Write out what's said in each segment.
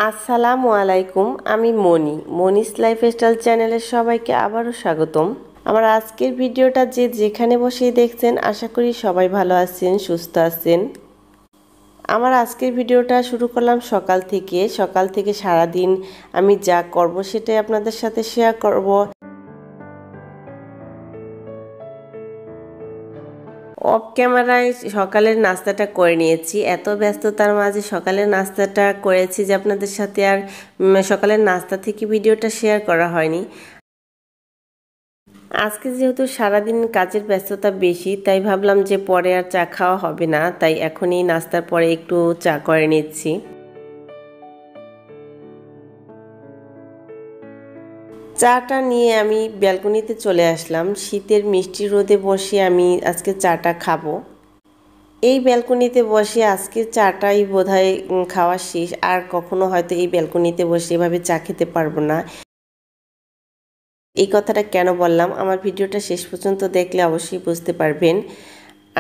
আসসালামু আলাইকুম। আমি মনিস লাইফস্টাইল চ্যানেলের সবাইকে আবারও স্বাগতম। আমার আজকের ভিডিওটা যে যেখানে বসে দেখছেন, আশা করি সবাই ভালো আছেন, সুস্থ আছেন। আমার আজকের ভিডিওটা শুরু করলাম সকাল থেকে সারাদিন আমি যা করব সেটাই আপনাদের সাথে শেয়ার করব। অফ ক্যামেরায় সকালের নাস্তাটা করে নিয়েছি। এত ব্যস্ততার মাঝে সকালের নাস্তাটা করেছি যে আপনাদের সাথে আর সকালের নাস্তা থেকে ভিডিওটা শেয়ার করা হয়নি। আজকে যেহেতু সারাদিন কাজের ব্যস্ততা বেশি, তাই ভাবলাম যে পরে আর চা খাওয়া হবে না, তাই এখনই নাস্তার পরে একটু চা করে নিচ্ছি। চাটা নিয়ে আমি ব্যালকনিতে চলে আসলাম। শীতের মিষ্টি রোদে বসে আমি আজকে চাটা খাবো। এই ব্যালকনিতে বসে আজকে চাটাই বোধহয় খাওয়া শেষ। আর কখনো হয়তো এই ব্যালকনিতে বসে এভাবে চা খেতে পারবো না। এই কথাটা কেন বললাম, আমার ভিডিওটা শেষ পর্যন্ত দেখলে অবশ্যই বুঝতে পারবেন।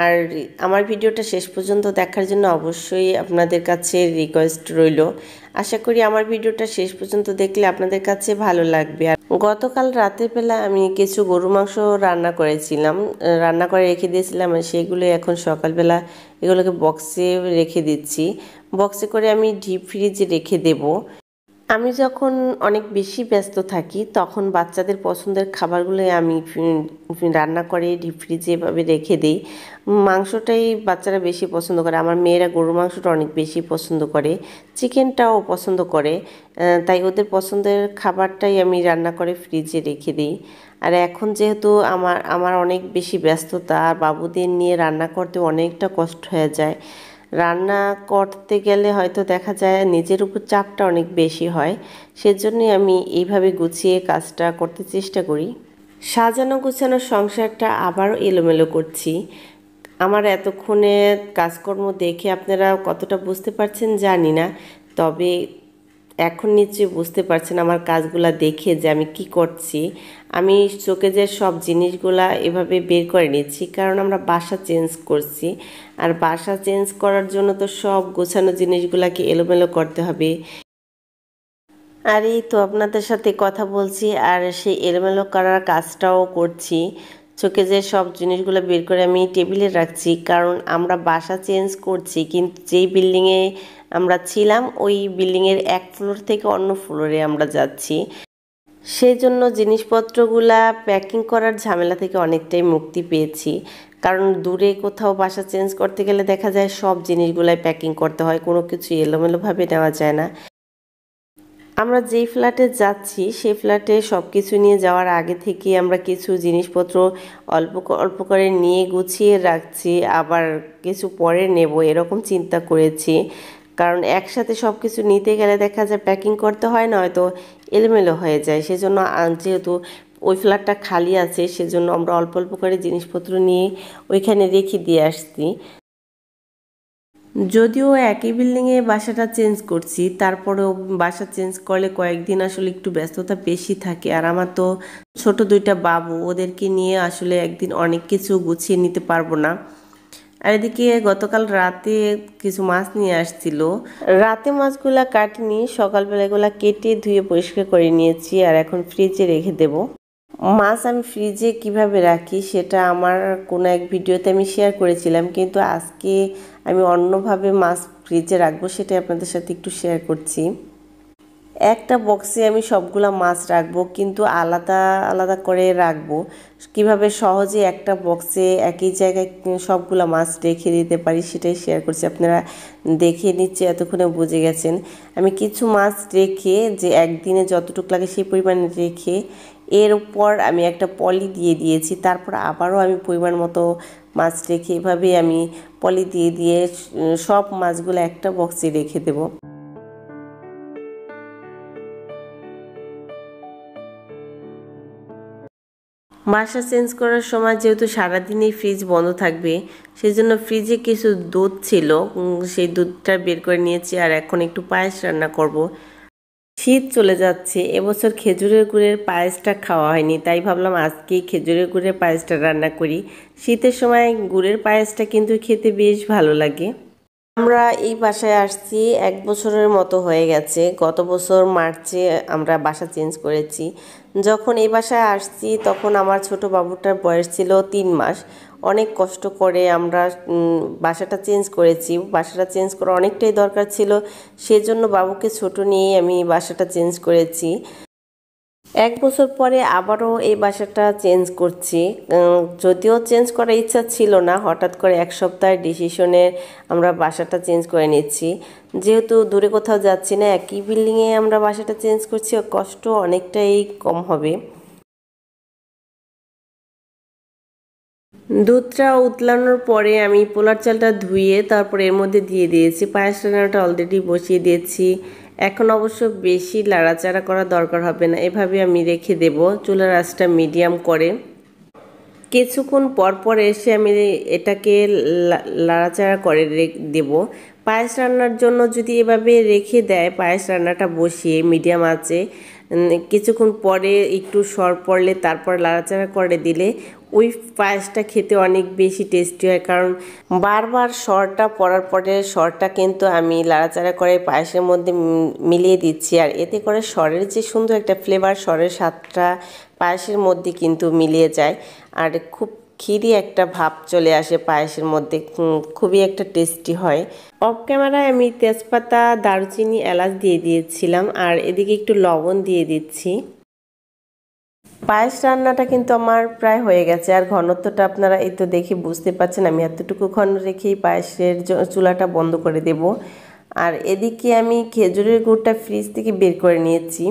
আর আমার ভিডিওটা শেষ পর্যন্ত দেখার জন্য অবশ্যই আপনাদের কাছে রিকোয়েস্ট রইল। আশা করি আমার ভিডিওটা শেষ পর্যন্ত দেখলে আপনাদের কাছে ভালো লাগবে। আর গতকাল রাতের বেলা আমি কিছু গরু মাংস রান্না করেছিলাম, রান্না করে রেখে দিয়েছিলাম। সেগুলো এখন সকালবেলা এগুলোকে বক্সে রেখে দিচ্ছি। বক্সে করে আমি ডিপ ফ্রিজে রেখে দেবো। আমি যখন অনেক বেশি ব্যস্ত থাকি তখন বাচ্চাদের পছন্দের খাবারগুলো আমি রান্না করে ডিপ ফ্রিজে এভাবে রেখে দিই। মাংসটাই বাচ্চারা বেশি পছন্দ করে। আমার মেয়েরা গরুর মাংসটা অনেক বেশি পছন্দ করে, চিকেনটাও পছন্দ করে। তাই ওদের পছন্দের খাবারটাই আমি রান্না করে ফ্রিজে রেখে দিই। আর এখন যেহেতু আমার অনেক বেশি ব্যস্ততা, আর বাবুদের নিয়ে রান্না করতে অনেকটা কষ্ট হয়ে যায়। রান্না করতে গেলে হয়তো দেখা যায় নিজের উপর চাপটা অনেক বেশি হয়। সেজন্যই আমি এইভাবে গুছিয়ে কাজটা করতে চেষ্টা করি। সাজানো গুছানো সংসারটা আবারও এলোমেলো করছি। আমার এতক্ষণে কাজকর্ম দেখে আপনারা কতটা বুঝতে পারছেন জানি না, তবে এখন নিশ্চয়ই বুঝতে পারছেন আমার কাজগুলা দেখে যে আমি কি করছি। আমি শোকেজের সব জিনিসগুলা এভাবে বের করে নিচ্ছি, কারণ আমরা বাসা চেঞ্জ করছি। আর বাসা চেঞ্জ করার জন্য তো সব গোছানো জিনিসগুলাকে এলোমেলো করতে হবে। আর এই তো আপনাদের সাথে কথা বলছি আর সেই এলোমেলো করার কাজটাও করছি। শোকেজের সব জিনিসগুলো বের করে আমি টেবিলে রাখছি, কারণ আমরা বাসা চেঞ্জ করছি, কিন্তু যেই বিল্ডিংয়ে আমরা ছিলাম ওই বিল্ডিংয়ের এক ফ্লোর থেকে অন্য ফ্লোরে আমরা যাচ্ছি। সেই জন্য জিনিসপত্রগুলা প্যাকিং করার ঝামেলা থেকে অনেকটাই মুক্তি পেয়েছি। কারণ দূরে কোথাও বাসা চেঞ্জ করতে গেলে দেখা যায় সব জিনিসগুলাই প্যাকিং করতে হয়, কোনো কিছু এলোমেলোভাবে নেওয়া যায় না। আমরা যেই ফ্ল্যাটে যাচ্ছি সেই ফ্ল্যাটে সব কিছু নিয়ে যাওয়ার আগে থেকে আমরা কিছু জিনিসপত্র অল্প অল্প করে নিয়ে গুছিয়ে রাখছি, আবার কিছু পরে নেব এরকম চিন্তা করেছি। কারণ একসাথে সব কিছু নিতে গেলে দেখা যায় প্যাকিং করতে হয়, না হয়তো এলোমেলো হয়ে যায়। সেজন্য যেহেতু ওই ফ্ল্যাটটা খালি আছে, সেজন্য আমরা অল্প অল্প করে জিনিসপত্র নিয়ে ওইখানে রেখে দিয়ে আসছি। যদিও একই বিল্ডিংয়ে বাসাটা চেঞ্জ করছি, তারপরেও বাসা চেঞ্জ করলে কয়েকদিন আসলে একটু ব্যস্ততা বেশি থাকে। আর আমার তো ছোট দুইটা বাবু, ওদেরকে নিয়ে আসলে একদিন অনেক কিছু গুছিয়ে নিতে পারবো না। আর এদিকে গতকাল রাতে কিছু মাছ নিয়ে আসছিল, রাতে মাছগুলা কাটিনি, সকালবেলা এগুলা কেটে ধুয়ে পরিষ্কার করে নিয়েছি আর এখন ফ্রিজে রেখে দেবো। মাছ আমি ফ্রিজে কিভাবে রাখি সেটা আমার কোনো এক ভিডিওতে আমি শেয়ার করেছিলাম, কিন্তু আজকে আমি অন্যভাবে মাছ ফ্রিজে রাখবো, সেটাই আপনাদের সাথে একটু শেয়ার করছি। একটা বক্সে আমি সবগুলা মাছ রাখবো, কিন্তু আলাদা আলাদা করে রাখবো। কিভাবে সহজে একটা বক্সে একই জায়গায় সবগুলা মাছ রেখে দিতে পারি সেটাই শেয়ার করছি। আপনারা দেখে নিচ্ছে এতক্ষণে বুঝে গেছেন। আমি কিছু মাছ রেখে, যে একদিনে যতটুকু লাগে সেই পরিমাণে রেখে এর উপর আমি একটা পলি দিয়ে দিয়েছি। তারপর আবারও আমি পরিমাণ মতো মাছ রেখে এভাবে আমি পলি দিয়ে দিয়ে সব মাছগুলো একটা বক্সে রেখে দেবো। বাসা চেঞ্জ করার সময় যেহেতু সারাদিনই ফ্রিজ বন্ধ থাকবে, সেই জন্য ফ্রিজে কিছু দুধ ছিল, সেই দুধটা বের করে নিয়েছি। আর এখন একটু পায়েস রান্না করব। শীত চলে যাচ্ছে, এবছর খেজুরের গুড়ের পায়েসটা খাওয়া হয়নি, তাই ভাবলাম আজকেই খেজুরের গুড়ের পায়েসটা রান্না করি। শীতের সময় গুড়ের পায়েসটা কিন্তু খেতে বেশ ভালো লাগে। আমরা এই বাসায় আসছি 1 বছরের মতো হয়ে গেছে। গত বছর মার্চে আমরা বাসা চেঞ্জ করেছি। যখন এই বাসায় আসছি তখন আমার ছোট বাবুটার বয়স ছিল 3 মাস। অনেক কষ্ট করে আমরা বাসাটা চেঞ্জ করেছি। বাসাটা চেঞ্জ করা অনেকটাই দরকার ছিল, সেজন্য বাবুকে ছোট নিয়েই আমি বাসাটা চেঞ্জ করেছি। 1 বছর পরে আবারও এই বাসাটা চেঞ্জ করছি। যদিও চেঞ্জ করার ইচ্ছা ছিল না, হঠাৎ করে 1 সপ্তাহের ডিসিশনে আমরা বাসাটা চেঞ্জ করে নিচ্ছি। যেহেতু দূরে কোথাও যাচ্ছি না, একই বিল্ডিংয়ে আমরা বাসাটা চেঞ্জ করছি, কষ্ট অনেকটাই কম হবে। দুধটা উতলানোর পরে আমি পোলার চালটা ধুয়ে তারপরে এর মধ্যে দিয়ে দিয়েছি। পায়েস রান্নাটা অলরেডি বসিয়ে দিয়েছি। এখন অবশ্য বেশি লাড়াচাড়া করা দরকার হবে না, এভাবে আমি রেখে দেব চুলার আঁচটা মিডিয়াম করে। কিছুক্ষণ পর পর এসে আমি এটাকে লাড়াচাড়া করে দেব। পায়েস রান্নার জন্য যদি এভাবে রেখে দেয়, পায়েস রান্নাটা বসিয়ে মিডিয়াম আঁচে কিছুক্ষণ পরে একটু সর পড়লে তারপর লাড়াচাড়া করে দিলে ওই পায়েসটা খেতে অনেক বেশি টেস্টি হয়। কারণ বারবার সরটা পড়ার পরে সরটা কিন্তু আমি লাড়াচাড়া করে পায়েসের মধ্যে মিলিয়ে দিচ্ছি, আর এতে করে সরের যে সুন্দর একটা ফ্লেভার, সরের স্বাদটা পায়েসের মধ্যে কিন্তু মিলিয়ে যায়, আর খুব ক্ষীরি একটা ভাব চলে আসে পায়েসের মধ্যে, খুবই একটা টেস্টি হয়। অফ ক্যামেরায় আমি তেজপাতা, দারুচিনি, এলাচ দিয়ে দিয়েছিলাম, আর এদিকে একটু লবণ দিয়ে দিচ্ছি। পায়েস রান্নাটা কিন্তু আমার প্রায় হয়ে গেছে, আর ঘনত্বটা আপনারা এই তো দেখে বুঝতে পারছেন। আমি এতটুকু ঘন রেখেই পায়েসের চুলাটা বন্ধ করে দেব। আর এদিকে আমি খেজুরের গুড়টা ফ্রিজ থেকে বের করে নিয়েছি।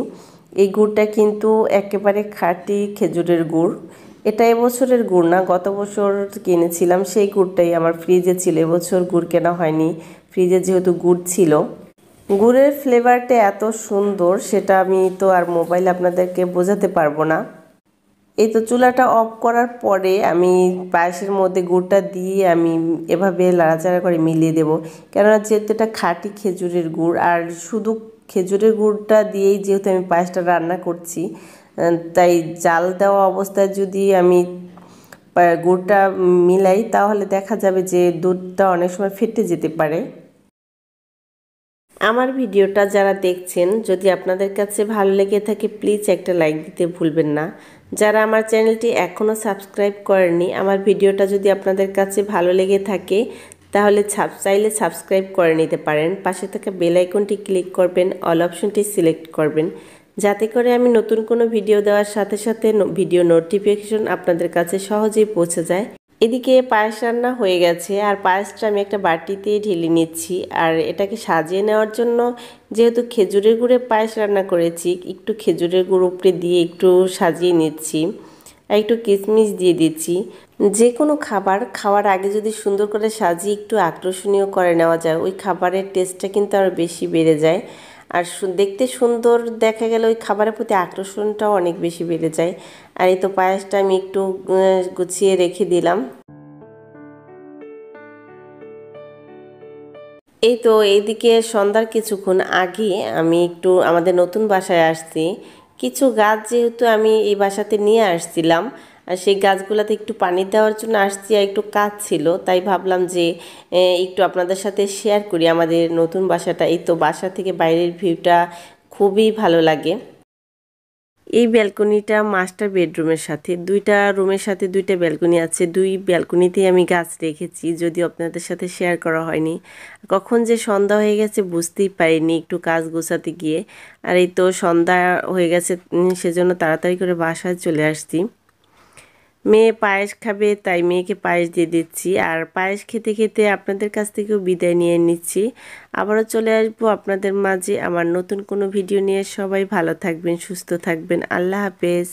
এই গুড়টা কিন্তু একেবারে খাঁটি খেজুরের গুড়। এটা এবছরের গুড় না, গত বছর কিনেছিলাম সেই গুড়টাই আমার ফ্রিজে ছিল। এবছর গুড় কেনা হয়নি, ফ্রিজে যেহেতু গুড় ছিল। গুড়ের ফ্লেভারটা এত সুন্দর, সেটা আমি তো আর মোবাইলে আপনাদেরকে বোঝাতে পারবো না। এই তো চুলাটা অফ করার পরে আমি পায়েসের মধ্যে গুড়টা দিয়ে আমি এভাবে লাড়াচাড়া করে মিলিয়ে দেব। কেননা যেহেতু এটা খাঁটি খেজুরের গুড়, আর শুধু খেজুরের গুড়টা দিয়েই যেহেতু আমি পায়েসটা রান্না করছি, তাই জাল দেওয়া অবস্থায় যদি আমি গুড়টা মিলাই তাহলে দেখা যাবে যে দুধটা অনেক সময় ফেটে যেতে পারে। আমার ভিডিওটা যারা দেখছেন, যদি আপনাদের কাছে ভালো লেগে থাকে প্লিজ একটা লাইক দিতে ভুলবেন না। যারা আমার চ্যানেলটি এখনও সাবস্ক্রাইব করেননি, আমার ভিডিওটা যদি আপনাদের কাছে ভালো লেগে থাকে তাহলে চাইলে সাবস্ক্রাইব করে নিতে পারেন। পাশে থাকা বেল আইকনটি ক্লিক করবেন, অল অপশনটি সিলেক্ট করবেন, যাতে করে আমি নতুন কোনো ভিডিও দেওয়ার সাথে সাথে ভিডিও নোটিফিকেশন আপনাদের কাছে সহজেই পৌঁছে যায়। এদিকে পায়েস রান্না হয়ে গেছে, আর পায়েসটা আমি একটা বাটিতে ঢেলে নিচ্ছি। আর এটাকে সাজিয়ে নেওয়ার জন্য, যেহেতু খেজুরের গুড়ে পায়েস রান্না করেছি, একটু খেজুরের গুড় উপরে দিয়ে একটু সাজিয়ে নিচ্ছি, আর একটু কিশমিশ দিয়ে দিচ্ছি। যে কোনো খাবার খাওয়ার আগে যদি সুন্দর করে সাজিয়ে একটু আকর্ষণীয় করে নেওয়া যায়, ওই খাবারের টেস্টটা কিন্তু আরও বেশি বেড়ে যায়, আর দেখতে সুন্দর দেখা গেলে ওই খাবারের প্রতি আকর্ষণটাও অনেক বেশি বেড়ে যায়। আর এই তো পায়েসটা আমি একটু গুছিয়ে রেখে দিলাম। এই তো এইদিকে সন্ধ্যার কিছুক্ষণ আগে আমি একটু আমাদের নতুন বাসায় আসছি। কিছু গাছ যেহেতু আমি এই বাসাতে নিয়ে আসছিলাম, আর সেই গাছগুলোতে একটু পানি দেওয়ার জন্য আসছি, আর একটু কাজ ছিল, তাই ভাবলাম যে একটু আপনাদের সাথে শেয়ার করি আমাদের নতুন বাসাটা। এই তো বাসা থেকে বাইরের ভিউটা খুবই ভালো লাগে। এই ব্যালকনিটা মাস্টার বেডরুমের সাথে, দুইটা রুমের সাথে দুইটা ব্যালকনি আছে। দুই ব্যালকনিতেই আমি গাছ রেখেছি, যদিও আপনাদের সাথে শেয়ার করা হয়নি। কখন যে সন্ধ্যা হয়ে গেছে বুঝতেই পারিনি একটু কাজ গোছাতে গিয়ে। আর এই তো সন্ধ্যা হয়ে গেছে, সেজন্য তাড়াতাড়ি করে বাসায় চলে আসছি। মেয়ে পায়েস খাবে, তাই মেয়েকে পায়েস দিয়ে দিচ্ছি। আর পায়েস খেতে খেতে আপনাদের কাছ থেকেও বিদায় নিয়ে নিচ্ছি। আবারও চলে আসবো আপনাদের মাঝে আমার নতুন কোনো ভিডিও নিয়ে। সবাই ভালো থাকবেন, সুস্থ থাকবেন। আল্লাহ হাফেজ।